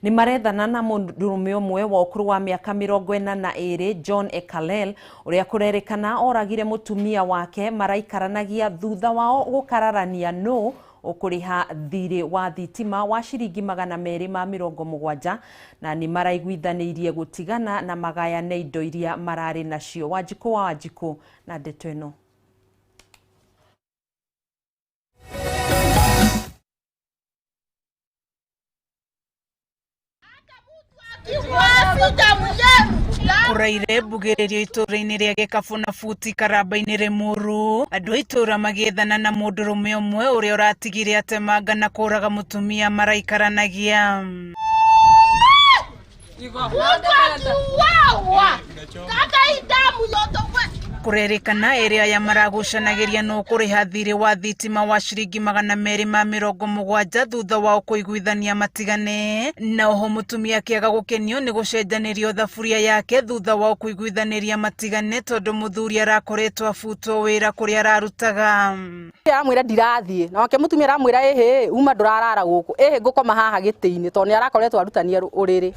Ni marethana na mũndũrũme ũmwe wa ũkũrũ wa mĩaka 42 John Ekalel ũrĩa kũrerĩkana oragire mũtumia wake maraikaranagia thutha wao gũkararania no ũkũrĩha thirĩ wa thitima wa ciringi 270 na ni maraiguithanĩirie gũtigana na magayane indo iria mararĩ nacio. Wanjikũ wa Wanjikũ na ndeto ĩno. Kuraire bugĩrĩrio itũra-inĩ rĩa Gĩkabũ na Futi Karamba-inĩ Limuru, andũ a itũra magĩethana na mũndũrũme ũmwe ũrĩa ũratigire atemanga na kũraga mũtumia maraikaranagia. Kurerĩkana ĩrĩa ya maragucanagĩria no kũrĩha thirĩ wa thitima wa ciringi 270 thutha wao kũiguithania matigane, na oho mũtumia akĩaga gũkenio nĩ gũcenjanĩrio thaburia yake thutha wao kũiguithanĩria matigane tondũ mũthuri arakoretwo abutwo wĩra kũrĩa ararutaga. Aramwĩra ndirathiĩ, nake mũtumia aramwĩra ehe uma ndũrarara gũkũ, ehe ngũkoma haha gĩtĩ-inĩ tondũ nĩ arakoretwo arutania ũrĩrĩ.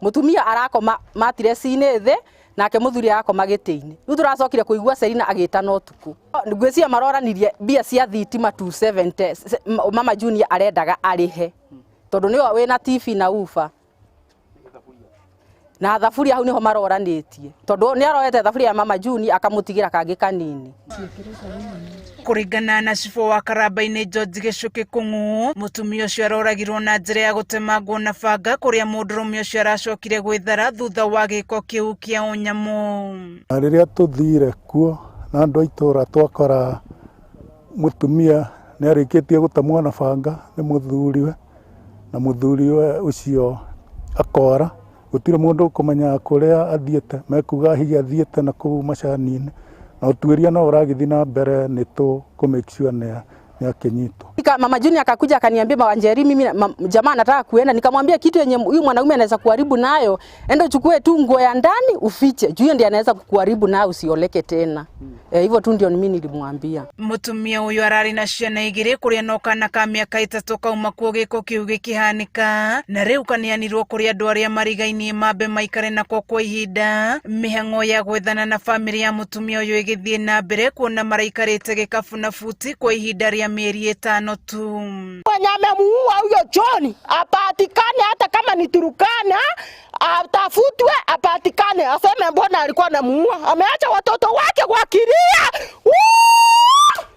Mũtumia arakoma matireci-inĩ thĩ nake mũthuri arakoma gĩtĩ-inĩ. Rĩu tũracokire kũigua Serina agĩtana ũtukũ. Ngwĩciria maroranirie mbia cia thitima 270 Mama Junior arendaga arĩhe tondũ nĩwe wĩna TV na ufa na thaburia hau niho maroranĩtie tondũ nĩ arorete thaburia ya Mama Junior akamũtigĩra kangĩ kanini. Kũringana na cibũ wa Karamba-inĩ George Gĩcũkĩ Kũng'ũ, mũtumia ũcio aroragirwo na njĩra ya gũtemangwo na banga kũrĩa mũndũrũme ũcio aracokire gwĩthara thutha wa gĩko kĩu kĩa ũnyamũ. Rĩrĩa tũthire kuo na andũ a itũra twakora mũtumia nĩ arĩkĩtie gũtemwo na banga nĩ mũthuriwe na mũthuriwe ũcio akora gũtirĩ mũndũ ũkũmenya kũrĩa athiĩte, mekuga hihi athiĩte na kũu macani-inĩ na ũtuĩria no ũragĩthiĩ na mbere nĩ make sure nĩ akĩnyitwo. Mama Junior akakuja akaniambia Wanjeri, mimi jamaa nataka kuenda, nikamwambia kitu yenye huyu mwanaume anaweza kuharibu nayo, enda uchukue tu nguo ya ndani ufiche, juu ndiye anaweza kukuharibu nayo usioleke tena. Hivyo tu ndio mimi nilimwambia. Mũtumia ũyũ ararĩ na ciana igĩrĩ kũrĩa no kana ka mĩaka 3 kauma kuo gĩko kĩu gĩkĩhanĩka, na rĩu kaneanirwo kũrĩ andũ arĩa marigainie mambe maikare nako kwa ihinda. Mĩhang'o ya gwethana na famĩlĩ ya mũtumia ũyũ ĩgĩthiĩ na mbere kuona maraikarĩte Gĩkabũ na Futi kwa ihinda rĩa mĩeri 5 tu. Mwenye amemuua huyo John apatikane, hata kama ni Turukana atafutwe apatikane, aseme mbona alikuwa anamuua. Ameacha watoto wake wakilia.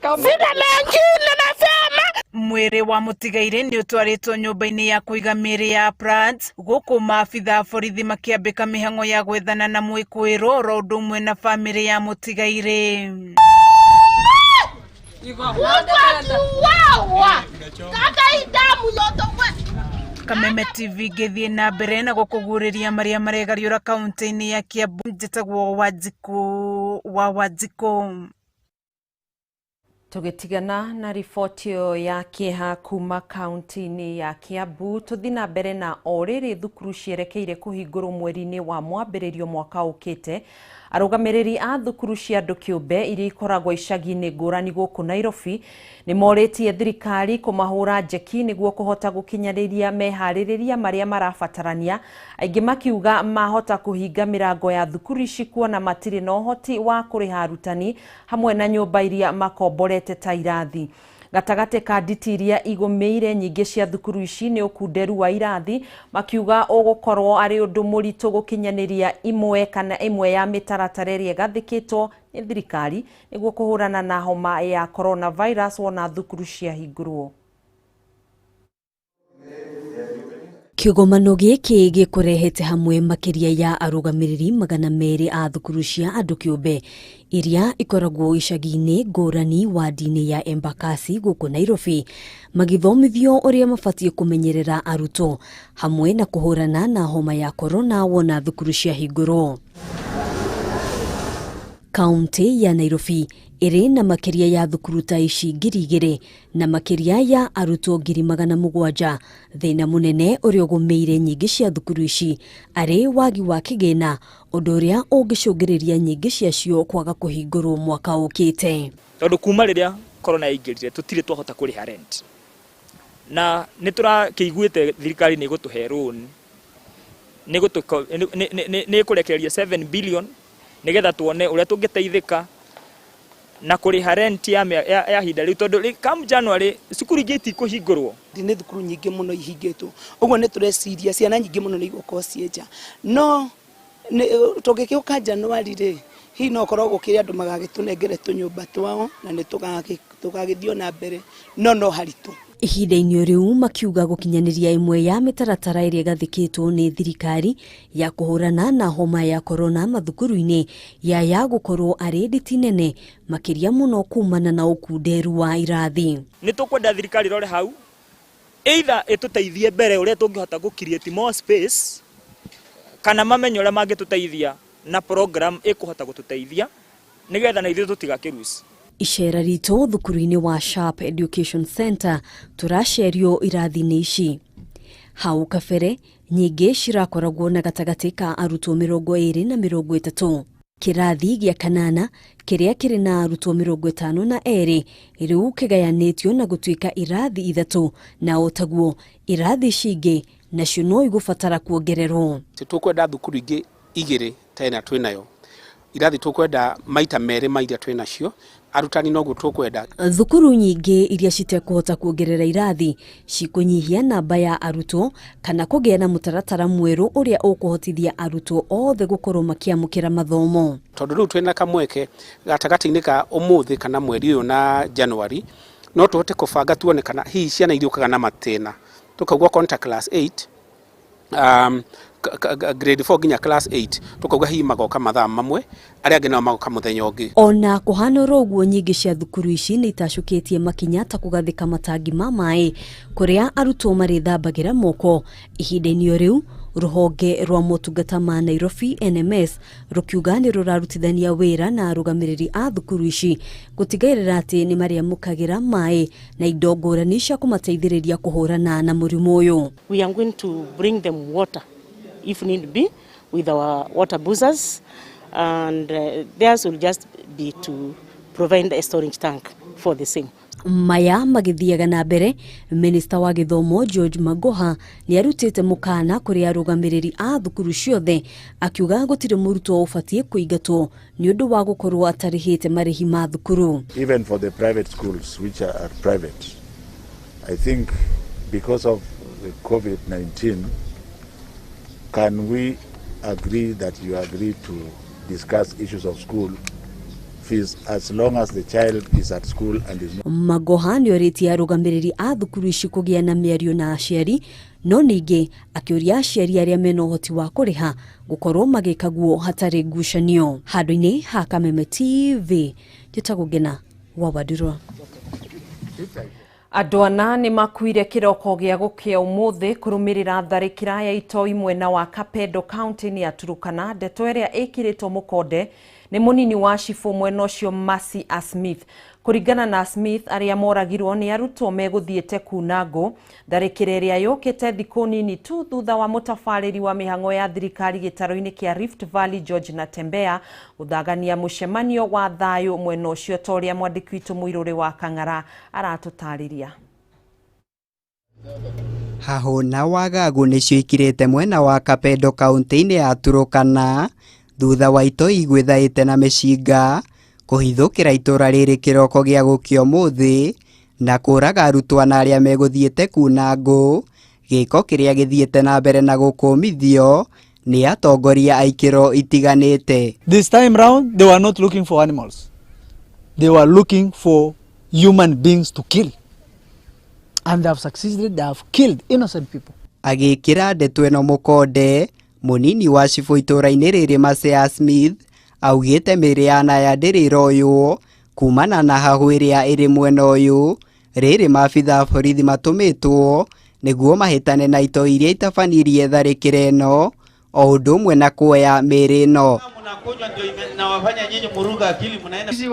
Sina mengine nasema. Mwĩrĩ wa mũtigaire nĩ ũtwarĩtwo nyũmba-inĩ ya kũiga mĩĩrĩ ya Prads, gũkũ maabitha a borithi makĩambĩka mĩhang'o ya gwethana na mwĩkũĩrwo oro ũndũ ũmwe na famĩlĩ ya mũtigaire. Kameme TV gĩthiĩ na mbere na gũkũguũrĩria marĩa maregariũra kaunti-inĩ ya Kiambu. Njĩtagwo Wanjikũ wa Wanjikũ. Tũgĩtigana na riboti ya kĩeha kuma kaunti-inĩ ya Kiambu, tũthiĩ na mbere na orĩrĩ thukuru cierekeire kũhingũrwo mweri-inĩ wa mwambĩrĩrio mwaka ũkĩte. Arũgamĩrĩri a thukuru cia andũ kĩũmbe iria ikoragwo icagi-inĩ ngũrani gũkũ Nairobi nĩ morĩtie thirikari kũmahũra njeki nĩguo kũhota gũkinyanĩria meharĩrĩria marĩa marabatarania. Aingĩ makiuga mahota kũhinga mĩrango ya thukuru ici kuona matirĩ na ũhoti wa kũrĩha arutani hamwe na nyũmba iria makomborete ta irathi. Gatagatĩ ka nditi iria igũmĩire nyingĩ cia thukuru ici nĩ ũkunderu wa irathi, makiuga ũgũkorwo arĩ ũndũ mũritũ gũkinyanĩria imwe ya mĩtaratara ĩrĩa ĩgathĩkĩtwo nĩ thirikari nĩguo kũhũrana na homa ya coronavirus wona thukuru ciahingũrwo. Kĩgomano gĩkĩ gĩkũrehete hamwe makĩria ya arũgamĩrĩri 200 a thukuru cia andũ kĩũmbe iria ikoragwo icagi-inĩ ngũrani wadi-inĩ ya Embakasi gũkũ Nairobi, magĩthomithio ũrĩa mabatiĩ kũmenyerera arutwo hamwe na kũhũrana na homa ya corona wona thukuru ciahingũrwo. Kaunti ya Nairobi ĩrĩ na makĩria ya thukuru ta ici 2,000 na makĩria ya arutwo 700,000. Thĩna mũnene ũrĩa ũgũmĩire nyingĩ cia thukuru ici arĩ wagi wa kĩgĩna, ũndũ ũrĩa ũngĩcũngĩrĩria nyingĩ ciacio kwaga kũhingũrwo mwaka ũkĩte. Tondũ kuma rĩrĩa corona yaingĩrire tũtirĩ twahota kũrĩha rent, na nĩ tũrakĩiguĩte thirikari nĩ ĩgũtũhe loan nĩ kũrekereria 7 billion nigetha tuone uria tungiteithika na kuriha rent ya hinda riu tondu come January cukuru ingĩ itikũhingũrwo. Nĩ thukuru nyingĩ mũno ihingĩtwo, ũguo nĩ tũreciria ciana nyingĩ mũno nĩ igũkorwo cienja, no tũngĩkĩũka January rĩ, hihi no korwo gũkĩrĩ andũ magagĩtũnengere tũnyũmba twao na nĩ tũgagĩthio na mbere, no haritũ. Ihinda-inĩ riu makiuga gukinyanĩria imwe ya mĩtaratara ĩrĩa ĩgathĩkĩtwo nĩ thirikari ya kũhũrana na homa ya corona mathukuru-inĩ ya gũkorwo arĩ nditi nene makĩria mũno kumana na ũkunderu wa irathi. Nĩ tũkwenda thirikari rore hau either ĩtũteithie mbere ũrĩa tũngĩhota gũ-create more space kana mamenye ũrĩa mangĩtũteithia na program ĩkũhota gũtũteithia nigetha na ithuĩ tũtigakĩruci. Icera ritũ thukuru-inĩ wa Sharp Education Center tũracerio irathi-inĩ ici. Hau kabere nyingĩ cirakoragwo na gatagatĩ ka arutwo 20 na 30. Kĩrathi gĩa kanana kĩrĩa kĩrĩ na arutwo 52 rĩu kĩgayanĩtio na gũtuĩka irathi 3 na otaguo irathi cingĩ nacio no igũbatara kuongererwo. Tũkwenda thukuru ingĩ 2 tena twĩnayo. Irathi tũkwenda maita merĩ ma iria twĩnacio, arutani noguo tũkwenda. Thukuru nyingĩ iria citekũhota kuongerera irathi cikũnyihia namba ya arutwo kana kũgĩa na mũtaratara mwerũ ũrĩa ũkũhotithia arutwo othe gũkorwo makĩamũkĩra mathomo. Tondũ rĩu twĩna kamweke gatagatĩ-inĩ ka ũmũthĩ kana mweri ũyũ na January, no tũhote kũbanga tuone kana hihi ciana irĩũkaga na matĩna. Tũkauga contact class 8, grade 4 nginya class 8 tukauga hihi magoka mathaa mamwe aria angĩ nao magoka muthenya ũngĩ. Ona kũhana ũguo nyingĩ cia thukuru ici nĩ itacũkĩtie makinya ta kũgathĩka matangi ma maĩ kũrĩa arutwo marĩthambagĩra moko. Ihinda-inĩ rĩu rũhonge rwa motungata ma Nairobi NMS rũkiuga nĩ rũrarutithania wĩra na arũgamĩrĩri a thukuru ici gũtigĩrĩra atĩ nĩ marĩamũkagĩra maĩ na indo ngũrani cia kũmateithĩrĩria kũhũrana na mũrimũ ũyũ. We are going to bring them water if need be with our water boozers, and theirs will just be to provide a storage tank for the same. Maya magithiaga na mbere, Minista wa Gĩthomo George Magoha nĩ arutĩte mũkana kũrĩ arũgamĩrĩri a thukuru ciothe akiuga gũtirĩ mũrutwo ũbatiĩ kũingatwo nĩ ũndũ wa gũkorwo atarĩhĩte marĩhi ma thukuru. Even for the private schools which are private, I think because of the COVID-19, can we agree that you agree to discuss issues of school fees as long as the child is at school and is not. Magoha nĩ orĩtie arũgamĩrĩri a thukuru ici kũgĩa na mĩario na aciari, no ningĩ akĩũria aciari arĩa mena ũhoti wa kũrĩha gũkorwo magĩkaguo hatarĩ ngucanio. Handũ-inĩ ha Kameme TV njĩtagwo Ngina wa Wadurwa. Andũ ana nĩ makuire kĩroko gĩa gũkĩa ũmũthĩ kũrũmĩrĩra tharĩkĩra ya itoi mwena wa Kapedo kaunti-inĩ ya Turkana. Ndeto ĩrĩa ĩkĩrĩtwo mũkonde nĩ mũnini wa cibũ mwena ũcio Mercy Smith. Kũringana na Smith, arĩa moragirwo nĩ arutwo megũthiĩte kunangũ. Tharĩkĩra ĩrĩa yũkĩte thikũ nini tu thutha wa mũtabarĩri wa mĩhang'o ya thirikari gĩtarũ-inĩ kĩa Rift Valley George Natembea gũthagania mũcemanio wa thayũ mwena ũcio ta ũrĩa mwandĩki witũ Mũirũrĩ wa Kang'ara aratũtarĩria. Hahũ na wagagu nĩcio ikirĩte mwena wa Kapedo kaunti-inĩ ya Turkana thutha wa itoi igwĩthaĩte na mĩcinga kũhithũkĩra itũra rĩrĩ kĩroko gĩa gũkĩa ũmũthĩ na kũraga arutwo na arĩa megũthiĩte kunangũ, gĩko kĩrĩa gĩthiĩte na mbere na gũkũmithio nĩ atongoria a ikĩro itiganĩte. This time round they were not looking for animals, they were looking for human beings to kill, and they have succeeded. They have killed innocent people. Agĩkĩra ndeto ĩno mũkonde, mũnini wa cibũ itũra-inĩ rĩrĩ Mercy Smith augĩte mĩrĩ ya naya ndĩrĩroywo kumana na hahũ ĩrĩa ĩrĩ mwena ũyũ, rĩrĩ maabitha borithi matũmĩtwo nĩguo mahĩtane na itoi iria itabanirie tharĩkĩra ĩno o ũndũ ũmwe na kuoya mĩrĩ ĩno.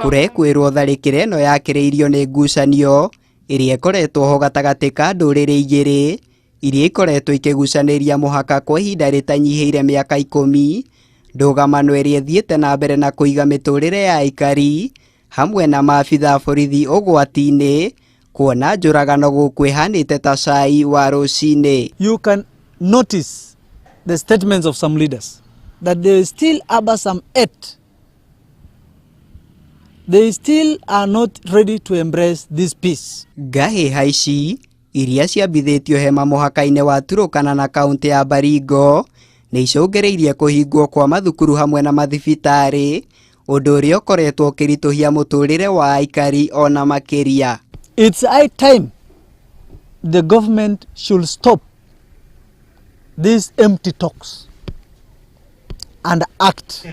Kũrekwĩrwo tharĩkĩra ĩno yakĩrĩirio nĩ ngucanio ĩrĩa ĩkoretwo ho gatagatĩ ka ndũrĩrĩ igĩrĩ iria ikoretwo ikĩgucanĩria mũhaka kwa ihinda rĩtanyihĩire mĩaka 10, ndũgamano ĩrĩa ĩthiĩte na mbere na kũiga mĩtũrĩre ya aikari hamwe na maabitha borithi ũgwati-inĩ kuona njũragano gũkũ ĩhanĩte ta cai wa rũcinĩ. You can notice the statements of some leaders that they still harbor some hate. They still are not ready to embrace this peace. Ngahi haici iria ciambithĩtio hema mũhaka-inĩ wa Turkana na kaunti ya Baringo nĩ icũngĩrĩirie kũhingwo kwa mathukuru hamwe na mathibitarĩ, ũndũ ũrĩa ũkoretwo ũkĩritũhia mũtũrĩre wa aikari ona makĩria. It's high time the government should stop these empty talks and act.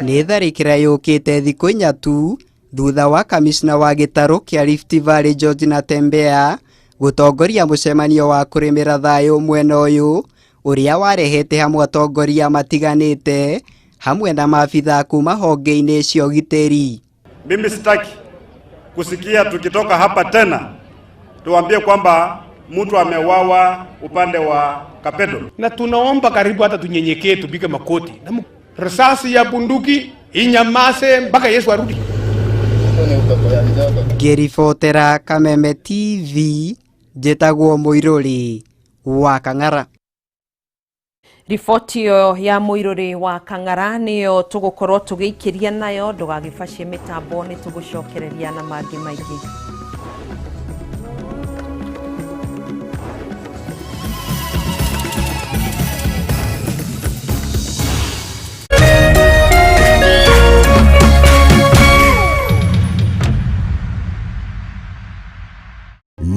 Nĩ tharĩkĩra yũkĩte thikũ inya tu thutha wa kamishna wa gĩtarũ kĩa Rift Valley George Natembea gũtongoria mũcemanio wa kũrĩmĩra thayũ mwena ũyũ ũrĩa warehete hamwe atongoria matiganĩte hamwe na maafitha kuma honge-inĩ cia ũgitĩri. Mimi sitaki kusikia tukitoka hapa tena tuambie kwamba mtu amewawa upande wa Kapedo. Na tunaomba karibu hata tunyenyekee tupige makoti. Risasi ya bunduki inyamase mpaka Yesu arudi. Ngĩribotera Kameme TV, njĩtagwo Mũirũri wa Kang'ara. Riboti yo ya Mũirũri wa Kang'ara niyo tũgũkorwo tũgĩikĩria nayo, ndũgagĩbacie mĩtambo nĩ tũgũcokereria na mangĩ maingĩ.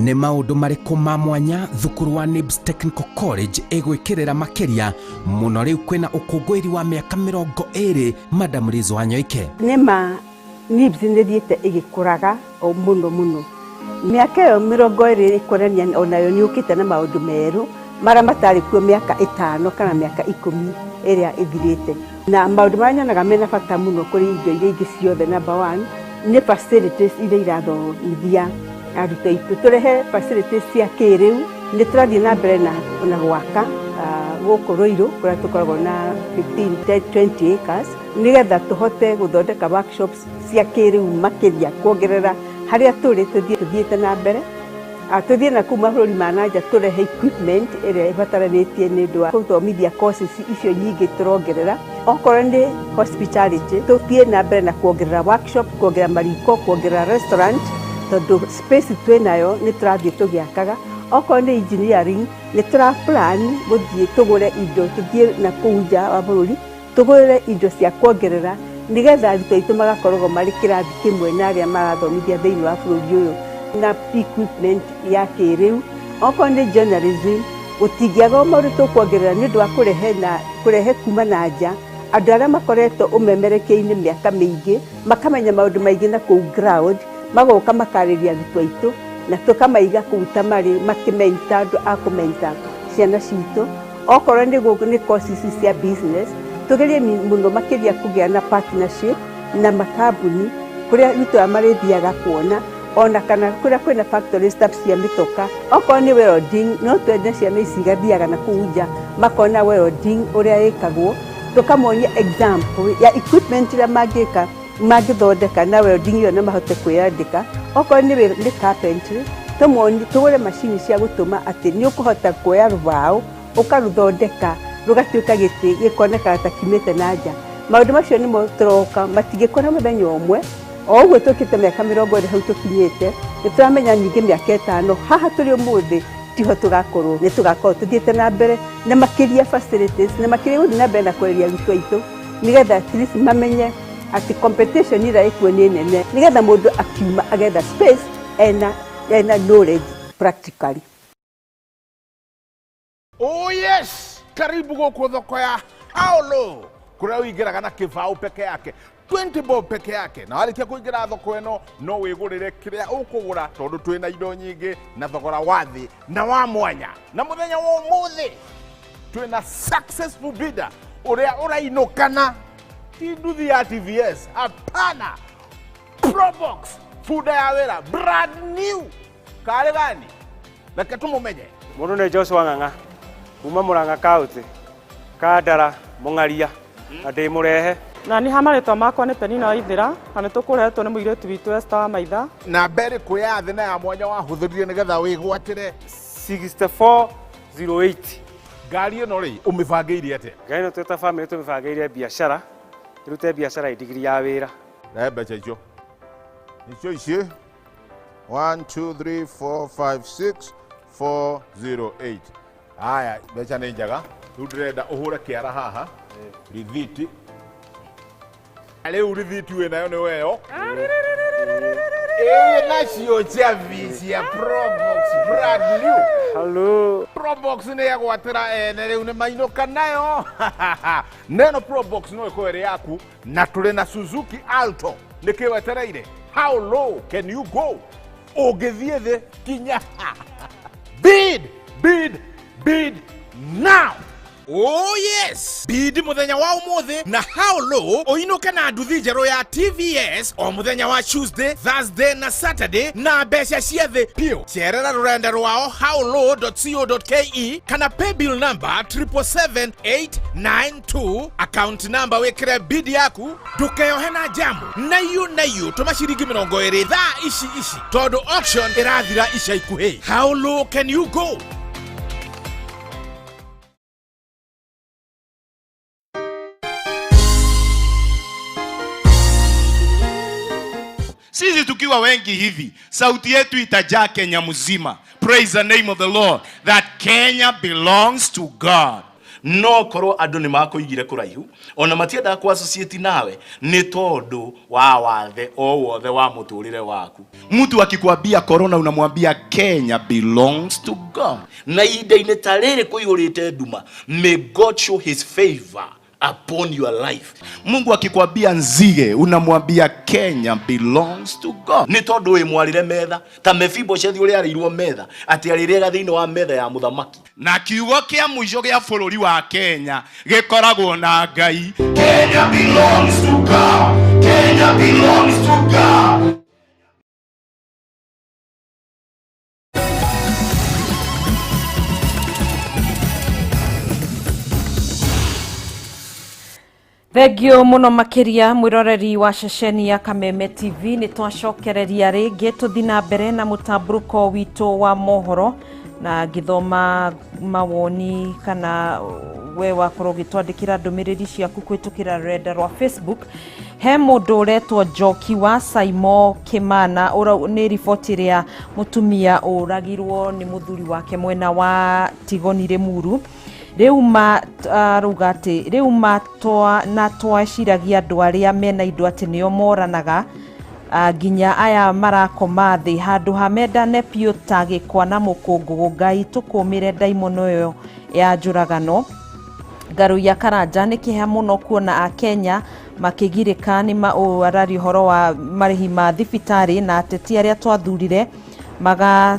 Nĩ maũndũ marĩkũ ma mwanya thukuru wa Nibs Technical College ĩgwĩkĩrĩra makĩria mũno rĩu kwĩna ũkũngũĩri wa mĩaka 20 Madam Liz Wanyoike? Nĩma Nibs nĩthiĩte ĩgĩkũraga o mũno. Mĩaka ĩyo 20 ĩkũrania onayo nĩũkĩte na maũndũ merũ marĩa matarĩ kuo mĩaka 5 kana mĩaka 10 ĩrĩa ĩthirĩte. Na maũndũ marĩa nyonaga mena bata mũno kũrĩ indo iria ingĩ ciothe, number 1 nĩ facilities iria irathomithia arutwo aitũ. Tũrehe facilities cia kĩrĩu, nĩ tũrathiĩ na mbere na gwaka gũkũ Rũirũ kũrĩa tũkoragwo na 15-20 acres nĩgetha tũhote gũthondeka workshops cia kĩrĩu makĩria kuongerera harĩa tũrĩ tũthiĩte na mbere. Tũthiĩ na kuma bũrũri ma nanja tũrehe equipment ĩrĩa ĩbataranĩtie nĩ ũndũ wa gũthomithia courses icio nyingĩ tũrongerera. Okorwo nĩ hospitality, tũthiĩ na mbere na kuongerera workshop, kuongerera mariko, kuongerera restaurant, tondũ space twĩnayo nĩ tũrathiĩ tũgĩakaga. Okorwo nĩ engineering, nĩ tũraplan gũthiĩ tũgũre indo, tũthiĩ na kũu nja wa bũrũri tũgũre indo cia kuongerera nĩgetha arutwo aitũ magakorwo marĩ kĩrathi kĩmwe na arĩa marathomithia thĩinĩ wa bũrũri ũyũ na equipment ya kĩrĩu. Okorwo nĩ journalism, gũtingĩaga maũndũ tũkuongerera nĩ ũndũ wa kũrehe kuma na nja andũ arĩa makoretwo ũmemerekia-inĩ mĩaka mĩingĩ makamenya maũndũ maingĩ na kũu ground, magoka makarĩria arutwo aitũ na tũkamaiga kũu ta marĩ makĩmenta andũ a kũmenta ciana citũ. Okorwo nĩ courses cia business, tũgerie mũno makĩria kũgĩa na partnership na makambuni kũrĩa arutwo aya marĩthiaga kuona, ona kana kũrĩa kwĩna factory staff cia mĩtoka. Okorwo nĩ welding, no twende ciana ici igathiaga na kũu nja makona welding ũrĩa ĩkagwo, tũkamonia example ya equipment iria mangĩthondeka na welding ĩyo na mahote kwĩyandĩka. Okorwo nĩ carpentry, tũgũre macini cia gũtũma atĩ nĩ ũkũhota kuoya rũbaũ ũkarũthondeka rũgatuĩka gĩtĩ gĩkonekaga ta kiumĩte na nja. Maũndũ macio nĩmo tũroka, matingĩkora mũthenya ũmwe. O ũguo tũkĩte mĩaka 20 hau tũkinyĩte, nĩ tũramenya ningĩ mĩaka 5 haha tũrĩ ũmũthĩ tiho tũgakorwo, nĩ tũgakorwo tũthiĩte na mbere na makĩria facilities na makĩria gũthiĩ na mbere na kũreria arutwo aitũ nĩgetha at least mamenye atĩ competition ĩrĩa ĩkuo nĩ nene, nĩgetha mũndũ akiuma agetha space ena knowledge practically. Oh yes, karibu gũkũ thoko ya Haolo kũrĩa ũingĩraga na kĩbaũ peke yake 20 bob peke yake, na warĩkia kũingĩra thoko ĩno no wĩgũrĩre kĩrĩa ũkũgũra tondũ twĩna indo nyingĩ na thogora wa thĩ na wa mwanya. Na mũthenya wa ũmũthĩ twĩna successful bidder ũrĩa ũrainũkana ti nduthi ya TVS, hapana, Probox fuda ya wĩra brand new. Karĩ gani? Reke tũmũmenye. Mũndũ nĩ Joshua Ng'ang'a kuma Mũrang'a County, Kandara Mũng'aria na ndĩ mũrehe. Na nĩ hamarĩtwa makwa nĩ Penina Waithĩra na nĩ tũkũrehetwo nĩ mũirĩtu witũ Esther wa Maitha. Na mbere kũ ya thĩ na ya mwanya wahũthĩrire nĩgetha wĩgwatĩre? 6408 ngari ĩno rĩ ũmĩbangĩire atĩa? Ngari ĩno twĩta family tũmĩbangĩire biacara, irute biacara idigiri ya wĩra. Rehe mbeca icio. Icio ici 1 2 3 4 5 6 408. Haya, mbeca nĩ njega. Rĩu ndĩrenda ũhũre kĩara haha. Rithiti. Rĩu rithiti wĩnayo nĩ weyo. Nacio chavi cia Probox brand new. Hello. Probox nĩ yagwatĩra ene rĩu nĩ mainũka nayo. Neno Probox no ĩkorwo ĩrĩ yaku na tũrĩ na Suzuki Alto nĩkĩ wetereire. How low can you go? Ũngĩthiĩ thĩ kinya. Bid now. Oh yes! Bid muthenya wa umuthi na how low oinuke na nduthi njerũ ya TVS o muthenya wa Tuesday, Thursday na Saturday na mbeca cia thĩ piũ. Cerera rũrenda rwao howlow.co.ke kana paybill number 777892 account number wekere bid yaku ndukeyohe na jamu na yu tuma ciringi 20 thaa ici tondu auction irathira ica ikuhĩ. How low can you go? Sisi tukiwa wengi hivi, sauti yetu itajaa Kenya mzima. Praise the name of the Lord. That Kenya belongs to God. No koro andu ni makoigire kuraihu ona matienda ku associate nawe ni tondu wa wathe o wothe wa muturire waku. Mtu akikwambia corona unamwambia Kenya belongs to God. Na ide-ine tarere kuihurite nduma, may God show his favor upon your life. Mungu akikwambia nzige unamwambia Kenya belongs to God. Ni tondu we mwarire metha ta Mephibosheth uri arirwo metha ati arirega thiini wa metha ya muthamaki. Na kiugo kia mwisho gia bururi wa Kenya gikoragwo na Ngai. Kenya belongs to God. Kenya belongs to God. Thegio muno makiria mwiroreri wa ceceni ya Kameme TV ni twacokereria ringi tuthina mbere na mutamburuko wito wa mohoro na githoma mawoni kana we wakorwo gitwandikira ndumiriri ciaku kwitukira renda rwa Facebook. He mundu uretwo Njoki wa Saimo Kimana ni riboti ria mutumia uragirwo ni muthuri wake mwena wa Tigoni Rimuru. Reuma rugati reuma toa na toa shiragia andu aria mena indo ati nio moranaga ginya aya marakoma thi handu hamenda nepio tagikwa na mukungugu Ngai tukumire daimono yo ya njuragano. Ngaru ya Karanja ni kiha muno kuona a Kenya makigirika ni arari horo wa marihi ma thibitari na ateti aria twathurire maga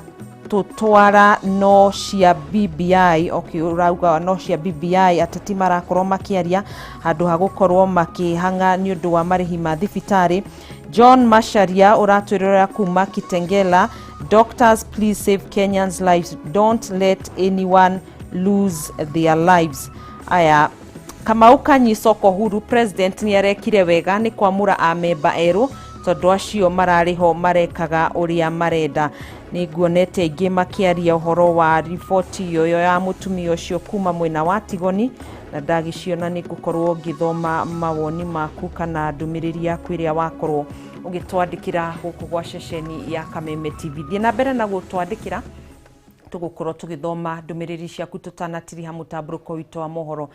tutwara no cia BBI urauga no cia BBI ateti marakorwo makiaria handu ha gukorwo makihanga ni undu wa marihi ma thibitari. John Masharia uratwirira kuma Kitengela, doctors please save Kenyans lives, don't let anyone lose their lives. Aya Kamau Kanyisoko Huru president ni arekire wega ni kwamura amemba eru tondu acio marariho marekaga uria marenda. Ni guonete ingi makiaria uhoro wa ripoti yo ya mutumia ucio kuma mwena wa Tigoni na ndagiciona ni gukorwo ngithoma mawoni maku kana ndumiriri yaku iria wakorwo ugitwandikira guku gwa ceceni ya Kameme TV. Thie na mbere na gutwandikira tugukorwo tugithoma ndumiriri ciaku tutanatiriha mutamburuko wito wa mohoro.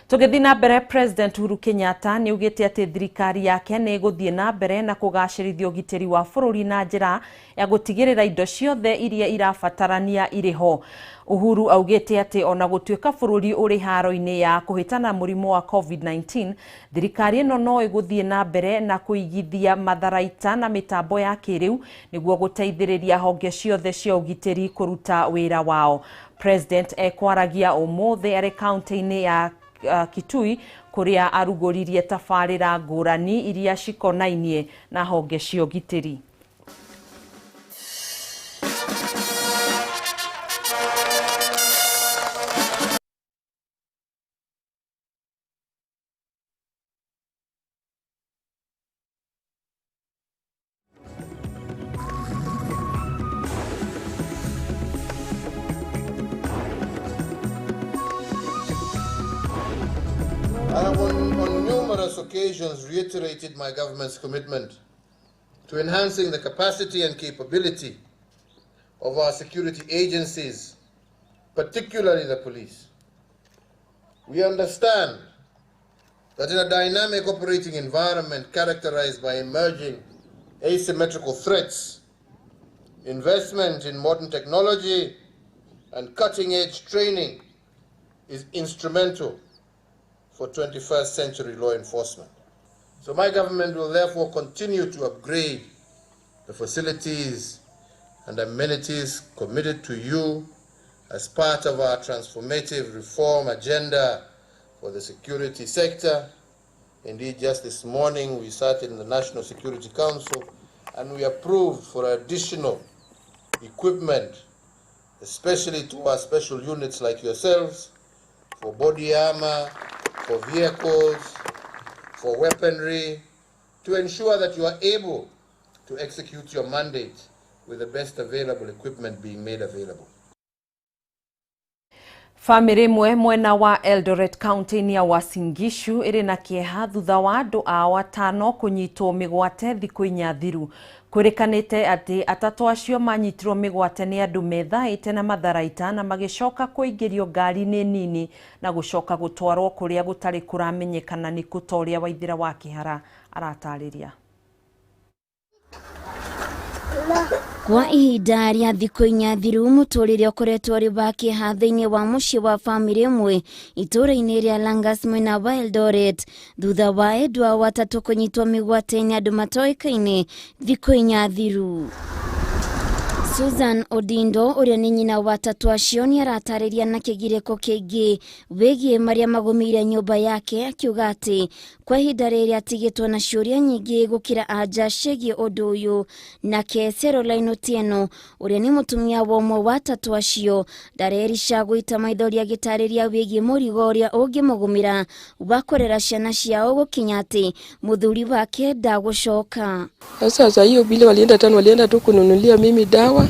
Tugithi na mbere, President Uhuru Kenyatta ni ugite ati thirikari yake ni guthie na mbere na kugacirithia ugitiri wa bururi na njira ya gutigirira indo ciothe iria irabatarania iriho. Uhuru augite ati ona gutuika bururi uri haro-ini ya kuhitana murimu wa COVID-19, thirikari ino no iguthie na mbere na kuigithia matharaita na mitambo ya kiriu niguo guteithiriria honge ciothe cia ugitiri kuruta wira wao. President ekwaragia umuthi ari county-ini ya Kitui kuria arugoririe tafarira ngurani iria cikonainie na honge cia ugitiri. I have on numerous occasions reiterated my government's commitment to enhancing the capacity and capability of our security agencies, particularly the police. We understand that in a dynamic operating environment characterized by emerging asymmetrical threats, investment in modern technology and cutting-edge training is instrumental for 21st century law enforcement. So my government will therefore continue to upgrade the facilities and amenities committed to you as part of our transformative reform agenda for the security sector. Indeed, just this morning we sat in the National Security Council and we approved for additional equipment, especially to our special units like yourselves, for body armor, for vehicles, for weaponry, to ensure that you are able to execute your mandate with the best available equipment being made available. Family mwena wa Eldoret County ni ya Uasin Gishu iri na kieha thutha wa andu ao 5 kunyitwo migwate thiku 4 thiru. Kurikanite ati atatu acio manyitirwo migwate ni andu methaite na matharaita na magicoka kuingirio ngari-ini nini na gucoka gutwarwo kuria gutari kuramenyekana ni kutoria Waithira wa Kihara aratariria. Kwa ihinda rĩa thikũ 4 thiru mũtũrĩre ũkoretwo ũrĩ wa kĩeha thĩinĩ wa mũciĩ wa famĩlĩ ĩmwe itũũra-inĩ rĩa Langas mwena wa Eldoret thutha wa endwa watatũ kũnyitwo mĩgwate-inĩ andũ matoĩkaine thikũ 4 thiru. Susan Odindo uria ni nyina wa tatu acio ni aratarĩria na kĩgirĩko kĩingĩ wĩgiĩ marĩa magũmĩire nyũmba yake akiuga atĩ kwa ihinda rĩrĩ atigĩtwo na ciũria nyingĩ gũkĩra anja ciĩgiĩ ũndũ ũyũ. Nake Caroline Otieno uria ni mũtumia wa ũmwe wa tatu acio ndarerica gũita maithori agĩtarĩria wĩgiĩ mũrigo ũrĩa ũngĩmũgũmĩra wa kũrera ciana ciao gũkinya atĩ mũthuri wake ndagũcoka. Sasa hiyo vile walienda tu kununulia mimi dawa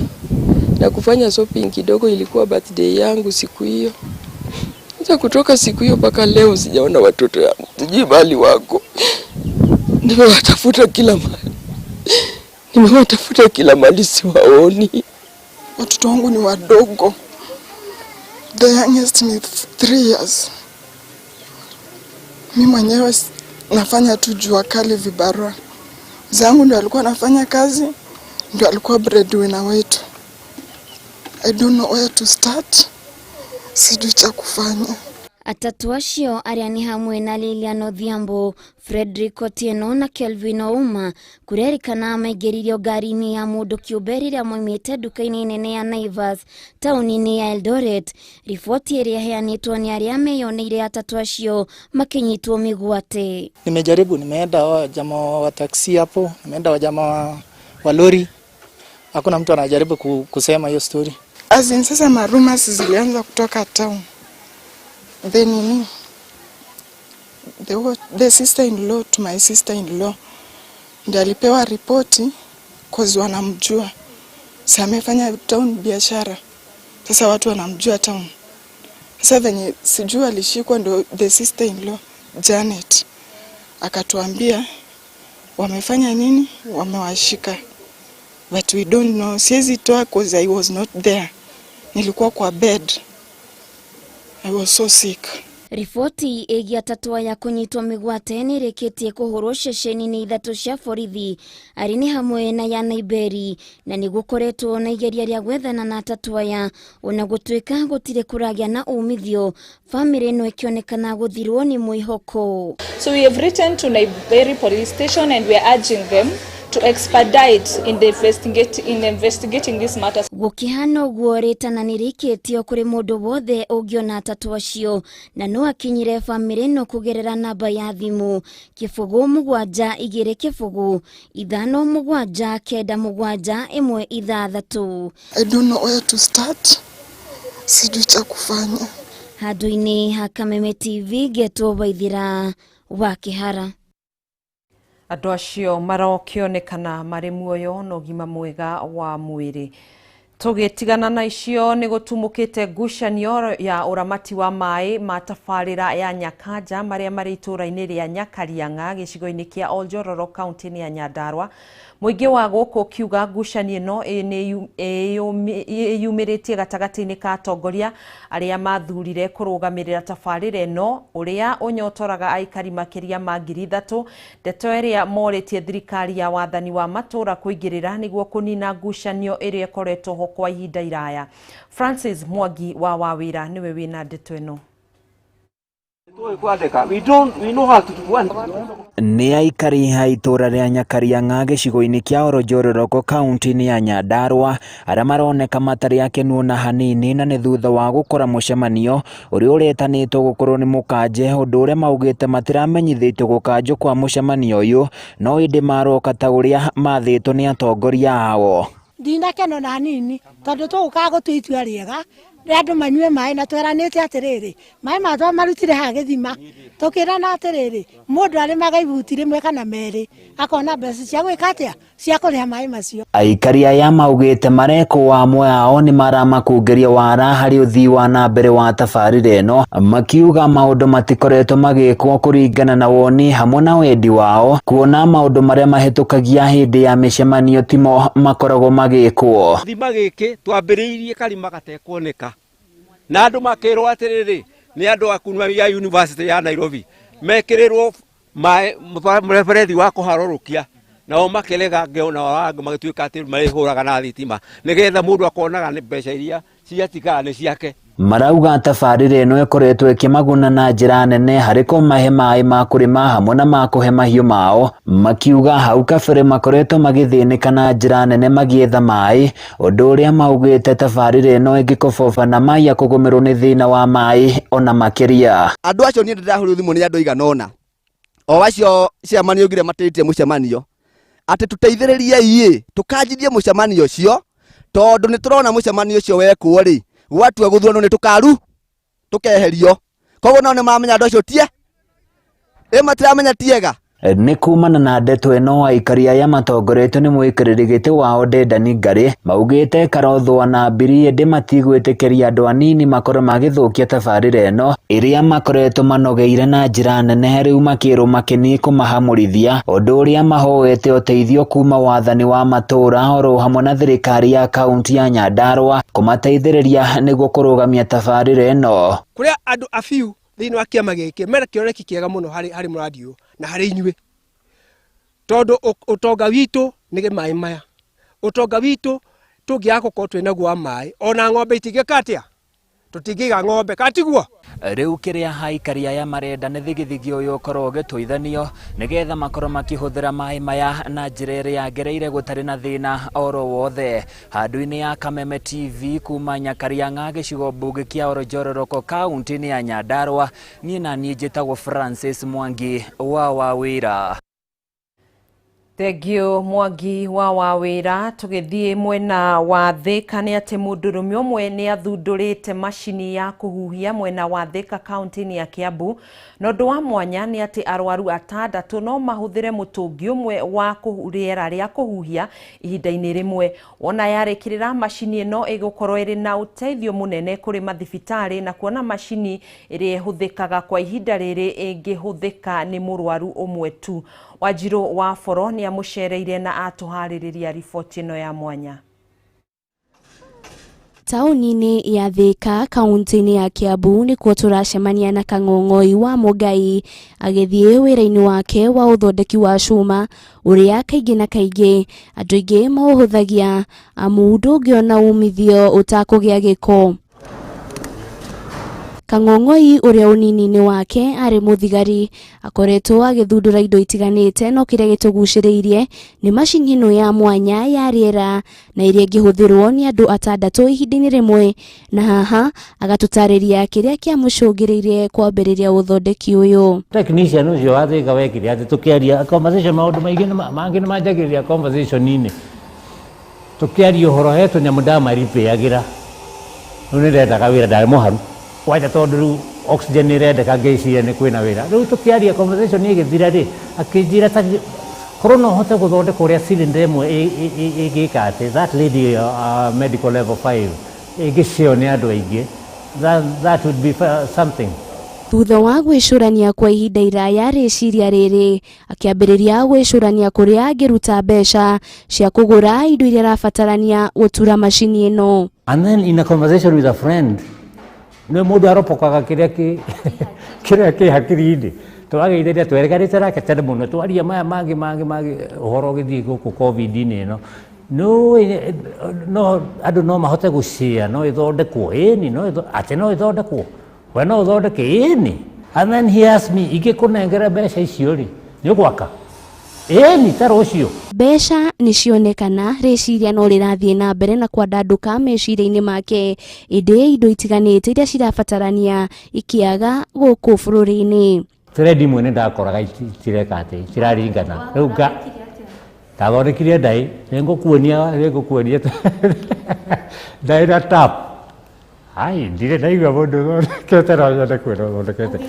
na kufanya shopping kidogo. Ilikuwa birthday yangu siku hiyo. Sasa kutoka siku hiyo mpaka leo sijaona watoto wangu. Sijui mahali wako. Nimewatafuta kila mahali siwaoni. Watoto wangu ni wadogo. The youngest ni 3 years. Mimi mwenyewe nafanya tu jua kali vibarua. Zangu ndio alikuwa anafanya kazi, ndio alikuwa breadwinner wetu. I don't know where to start. Sijui cha kufanya. Atatu acio arĩa ni hamwe na Lilian Odhiambo, Frederick Otieno na Kelvin Ouma kurerikana maingĩririo ngari-inĩ ya mũndũ kĩũmbe rĩrĩa moimĩte nduka-inĩ nene ya Naivas taũni-inĩ ya Eldoret. Riboti ĩrĩa heanĩtwo nĩ arĩa meyoneire atatu acio makĩnyitwo mĩgwate. Nimeenda wa jamaa wa taksi hapo, nimeenda wa jamaa wa lori. Hakuna mtu anajaribu kusema hiyo story. Sasa marumas zilianza kutoka town. Then the sister-in-law to my sister-in-law ndiye alipewa ripoti cause wanamjua. Sasa amefanya town biashara. Sasa watu wanamjua town. Sasa venye sijui alishikwa ndo the sister-in-law Janet akatuambia wamefanya nini, wamewashika. But we don't know. Siwezi toa cause I was not there. Nilikuwa kwa bed. I was so sick. Riboti ĩgiĩ atatu aya kũnyitwo mĩgwate nĩ ĩrĩkĩtie kũhũrwo ceceni-inĩ 3 cia borithi arĩ nĩ hamwe na ya Naiberi, na nĩ gũkoretwo na igeria rĩa gwethana na atatu aya ona gũtuĩka gũtirĩ kũragĩa na umithio. Famĩlĩ ĩno ĩkĩonekana gũthirwo nĩ mwĩhoko. So we have written to Naiberi police station and we are urging them to expedite in investigating this matters. Gũkĩhana ũguo rĩtana nĩ rĩkĩtio kũrĩ mũndũ wothe ũngĩona atatu acio na no akinyire famĩlĩ ĩno kũgerera namba ya thimũ 0720579716. I don't know where to start. Sijui cha kufanya. Handũ-inĩ ha Kameme TV Getwo Waithira wa Kihara. Andũ acio marokĩonekana marĩ muoyo na ũgima mwega wa mwĩrĩ. Tugitigana na icio ni gutumukite ngucanio ya uramati wa mai ma tabarira ya Nyakanja maria mari ituraini ria Nyakarianga gicigo-ini kia Oljororo kaunti-ini ya Nyandarua. Muingi wa guku kiuga ngucanio ino yumiritie gatagati-ini ka atongoria aria mathurire kurugamirira tabarira ino uria unyotoraga aikari makiria ma 3,000 ndeto iria moritie thirikari ya wathani wa matura kuingirira niguo kunina ngucanio iria ikoretwo ho kwa ihinda iraya. Francis Mwangi wa Wawira niwe wina ndeto ino. Ni aikari ha itura ria Nyakarianga gicigo-ini kia Oljororo kaunti-ini ya Nyandarua aria maroneka matari akenu na hanini na ni thutha wa gukora mucemanio uria uretanitwo gukorwo ni mukanje undu uria maugite matiramenyithitio gukanjwo kwa mucemanio uyu no indi maroka ta uria mathitwo ni atongoria ao. Ndinakeno na hanini tondu tuguka gutwitua riega andu manyue mai na tweranite atiriri mai matwa marutire ha githima tukirana atiriri mundu ari magaibuti rimwe kana meri akona mbeca cia gwika atia cia kuriha mai macio. Aikari aya maugite mareko amwe ao ni maramakungeria wara hari uthii wa na mbere wa tabarira ino makiuga maundu matikoretwo magikwo kuringana na woni hamwe na wendi wao kuona maundu maria mahitukagia hindi ya micemanio timo makoragwo magikwo. Thima giki twambiriirie karima gatekwoneka na andu makirwo atiriri ni andu akunwa ya University ya Nairobi mekirirwo mreferethi wa kuharorukia nao makelega ngeona warangu magituika ati marihuraga na thitima nigetha mundu akonaga ni mbeca iria ciatigana ni ciake. Marauga tabarira ino ikoretwo ikimaguna na njira nene hari kumahe mai ma kurima hamwe na ma kuhe mahiu mao makiuga hau kabere makoretwo magithinika na njira nene magietha mai undu uria maugite tabarira ino ingikoboba na mai ya kugumirwo ni thina wa mai ona makiria. Andu acio ni ndirahurio thimu ni andu iganona o acio cemanio ngire matiritie mucemanio ati tuteithiririe tukanjithie mucemanio ucio tondu ni turona mucemanio ucio wekwo ri watu guthurano ni tukaru tukeherio koguo no ni mamenya andu acio tie matiramenya tiega. Ni kumana na ndeto ino aikari aya matongoretwo ni mwikiriri giti wao Dedani Ngari maugite karothwa na mbiri ndi matigwitikiria andu anini makorwo magithukia tabarira ino iria makoretwo manogeire na njira nene riu makirwo makini kumahamurithia undu uria mahoete uteithio kuma wathani wa matura oro hamwe na thirikari ya kaunti ya Nyandarua kumateithiriria niguo kurugamia tabarira ino kuria andu afiu thiini wa kiama giki mena kioneki kiega muno hari muradi uyu na hari inyue tondu utonga witu ni mai maya utonga witu tungiaga gukorwo twina guo mai ona ng'ombe itingikatia tutingiga ng'ombe katiguo. Riu kiria haikari aya marenda ni thigithigi uyu ukorwo gituithanio nigetha makorwo makihuthira mai maya na njira iria yagereire gutari na thina oro wothe. Handu-ini ya Kameme TV kuma Nyakarianga gicigo mbunge kia Oljororo kaunti-ini ya Nyandarua nie nani njitagwo Francis Mwangi wa Wawira. Thengio Mwangi wa Wawira. Tugithie mwena wa Thika ni ati mundurume umwe ni athundurite mashini ya kuhuhia mwena wa Thika kaunti-ini ya Kiambu no ndu wa mwanya ni ati arwaru 6 no mahuthire mutungi umwe wa riera ria kuhuhia ihinda-ini rimwe. Ona yarikirira mashini ino igukorwo iri na uteithio munene kuri mathibitari na kuona mashini iri ihuthikaga kwa ihinda riri ingihuthika ni murwaru umwe tu. Wanjiru wa Foro ni amucereire na atuhaririria riboti ino ya mwanya. Tauni-ini ya Thika kaunti-ini ya Kiambu ni kuo turacemania na Kang'ong'oi wa Mugai agithie wira-ini wake wa uthondeki wa cuma uria kaingi na kaingi andu aingi mauhuthagia amu ndungiona umithio utakugia giko. Kang'ong'oi uria unini-ini wake ari muthigari akoretwo agithundura indo itiganite no kiria gituguciriirie ni mashini ino ya mwanya ya riera na iria ingihuthirwo ni andu 6 ihinda-ini rimwe na haha agatutariria kiria kia mucungiriirie kwambiriria uthondeki uyu. Technician ucio wa Thika wekire ati tukiaria conversation maundu mangi ni manjagiriria conversation ini tukiaria uhoro hetu nyamu ndamaripeagira nu nirendaga wira ndari muharu waita tondu oxygen irendeka ngeciria ni kwina wira riu tukiaria conversation igithira ri akinjira ta Korona hote guthondeka uria cylinder imwe igikate that lady medical level 5 igicio ni andu aingi that would be something. Thutha wa gwicurania kwa ihinda iraya riciria riri akiambiriria gwicurania kuria angiruta mbeca cia kugura indo iria rabatarania gutura mashini ino. And then in a conversation with a friend no mundu aropokaga kiria ki hakiri-ini twageithiria twereganite nake tene muno twaria maya mangi uhoro githii guku covid-ini ino no andu no mahote gucia no ithondekwo ini no ithondekwo we no uthondeke ini. And then he asked me igikunengera mbeca icio ri ni gwaka ni taro ucio. Mbeca ni cionekana riciria no rirathie na mbere na kwandanduka meciria-ini make indi indo itiganite iria cirabatarania ikiaga guku bururi-ini. Thread imwe ni ndakoraga itireka ati iraringana riu ndathondekire ndai nigukuonia ndai na tap ai ndire ndaigua mundu thondekete no nyende kwira thondekete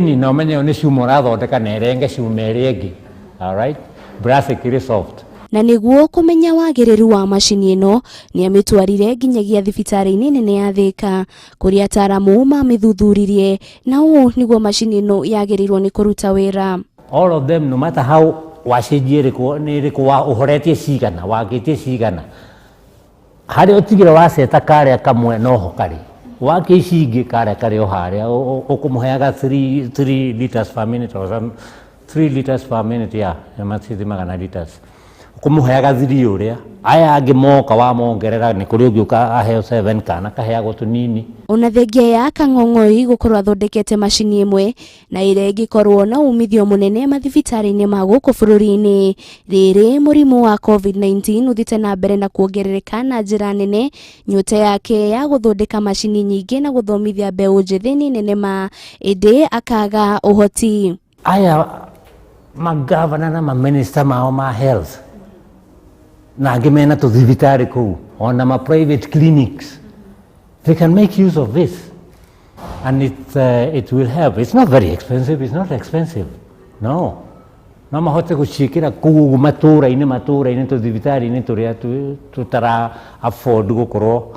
ni no menye ni cuma urathondeka na irenge cuma iria ingi. Alright, brass ikiri soft. Na niguo kumenya wagiriru wa mashini ino ni amitwarire nginyagia thibitari-ini nene ya Thika kuria ataramu mamithuthuриrie na uu niguo mashini ino yagirirwo ni kuruta wira. All of them, no matter how wacenjie riku wa uhoretie cigana wagitie cigana hari utigire waceta karia kamwe noho kari waki ici ingi karia kari o haria ukumuheaga 3 liters per minute or 3 liters per minute ya matithi magana liters kumuheaga 3 uria aya angi moka wa mongerera ni kuri ugiuka aheo 7 kana kaheagwo tunini. Ona thengia ya Kang'ong'oi gukorwo athondekete mashini imwe na ire ingikorwo na umithio munene mathibitari-ini ma guku bururi-ini riri murimu wa covid-19 uthite na mbere na kuongerereka na njira nene nyote yake ya guthondeka mashini nyingi na guthomithia mbeu njithi ni nene ma indi akaga uhoti. Aya magavana na maminista mao ma health na angi mena tuthibitari kuu ona ma private clinics they can make use of this and it will help. It's not very expensive, it's not expensive, no mahote gucikira kuu matura-ini tuthibitari-ini turia tutara afford gukorwo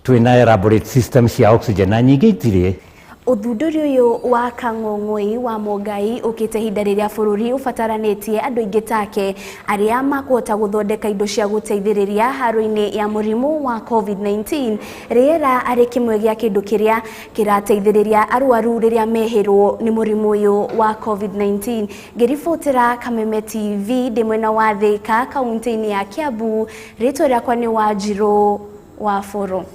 twina elaborate system cia oxygen na nyingi itire. Uthunduri uyu wa Kang'ong'oi wa Mongai ukite hinda riria bururi ubataranitie andu ingi take aria makuhota guthondeka indo cia guteithiriria haro-ini ya murimu wa covid-19 riera ari kimwe gia kindu kiria kirateithiriria arwaru riria mehirwo ni murimu uyu wa covid-19. Ngiribotera Kameme TV ndi mwena wa Thika kaunti-ini ya Kiambu, ritwa riakwa ni Wanjiru wa Foro.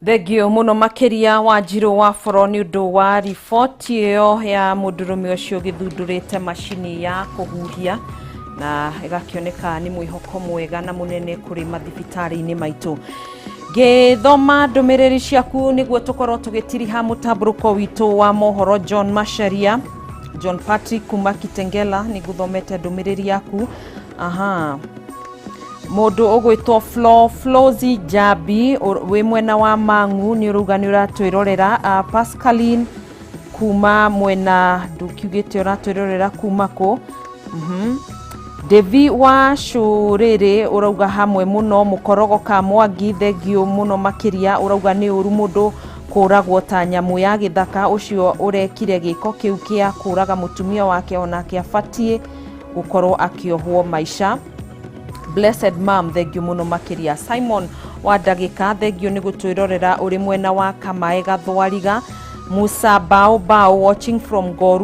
Thegio muno makiria Wanjiru wa Foro ni undu wa riboti iyo ya mundurume ucio githundurite mashini ya kuhuhia na igakioneka ni mwihoko mwega na munene kuri mathibitari-ini maitu. Githoma ndumiriri ciaku niguo tukorwo tugitiriha mutamburuko witu wa Mohoro. John Masharia, John Patrick kuma Kitengela ni guthomete ndumiriri yaku. Mundu ugwitwo Flozi Jabi we mwena wa Mangu ni uruga ni uratwirorera. Pascaline kuma mwena ndukiugite uratwirorera kuma ko. Devi wa Shurere urauga hamwe muno mukorogo ka Mwangi thegio muno makiria urauga ni uru mundu kuragwo ta nyamu ya githaka ucio urekire giko kiu kia kuraga mutumia wake ona kiafatie gukorwo akiohwo maisha. Blessed Mom thegio muno makiria. Simon wa Dagika thegio ni gutwirorera uri mwena wa Kamae Gathwariga. Musa Bao watching from Goru